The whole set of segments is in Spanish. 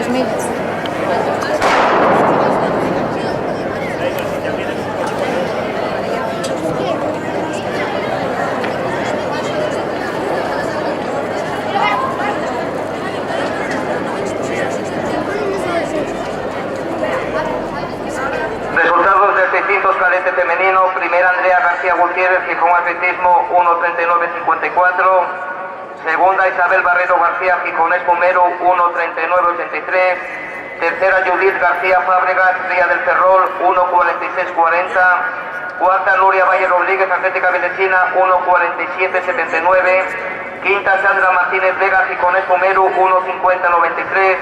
3.000. Resultados del 600 cadete femenino. Primera Andrea García Gutiérrez, Gijón Atletismo 1:39.54. Segunda Isabel Barreto García, Gijón Espumero 1:39.83. Tercera Judith García Fábregas, Ría del Ferrol 1:46.40. Cuarta Nuria Valle Rodríguez, Atlética Villechina 1:47.79. Quinta Sandra Martínez Vega, Gijón Espumero 1:50.93.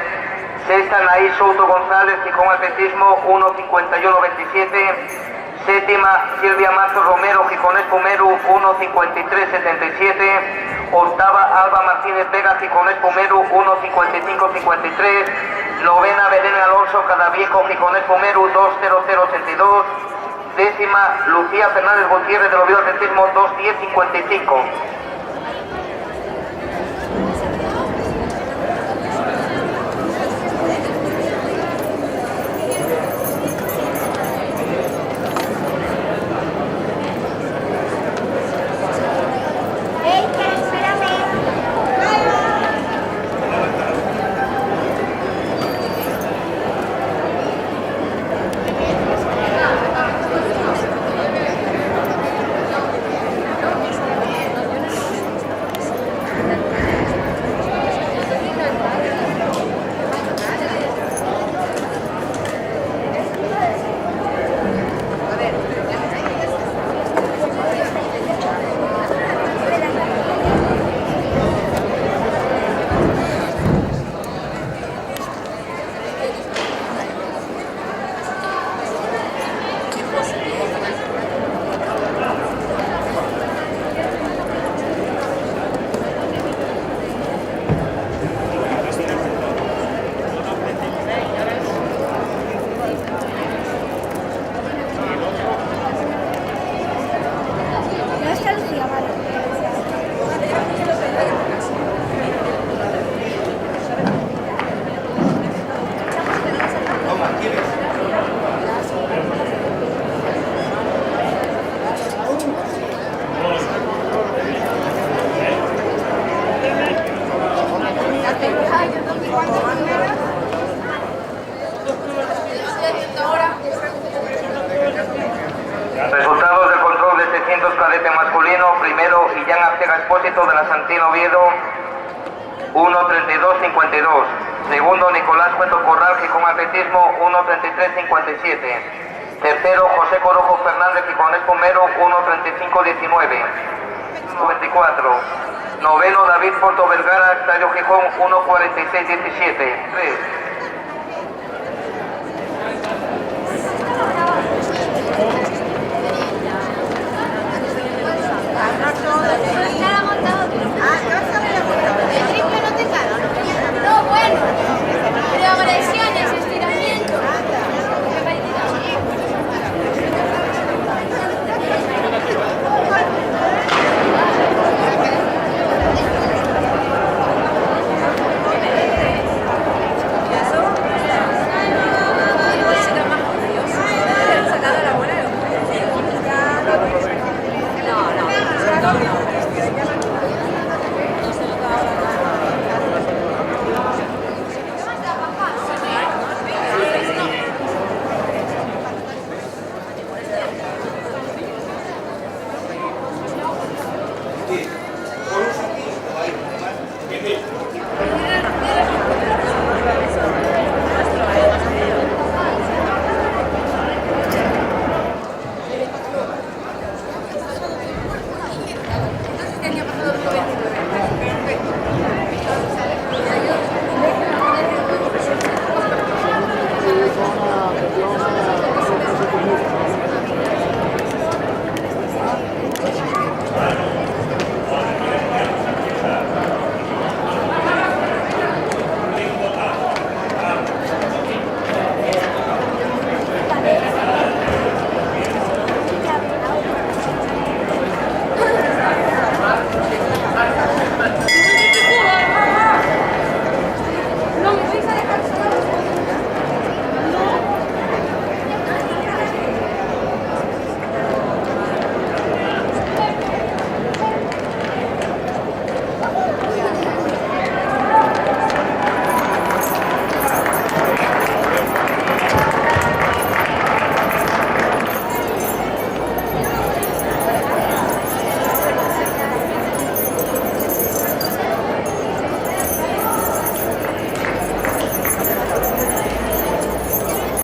Sexta Naís Souto González, Gijón Atletismo 1:51.27. Séptima Silvia Marzo Romero, Gijón Espumero 1:53.77. Octava Alba Martínez Vega, Gijón Espumero 1:55.53. Novena Belén Alonso Cadaviejo, Gijón Espumero 2:00.82. Décima Lucía Fernández Gutiérrez del Oviedo Atletismo 2:10.55. Resultados del control de 600 cadete masculino. Primero Illán Arteaga Expósito de la Santín Oviedo 1:32.52. Segundo Nicolás Cueto Corral, Gijón Atletismo 1:33.57. Tercero José Corojo Fernández, Gijón Espumero 1:35.19. 24. Noveno David Porto Vergara, Estadio Gijón 1:46.17. 3.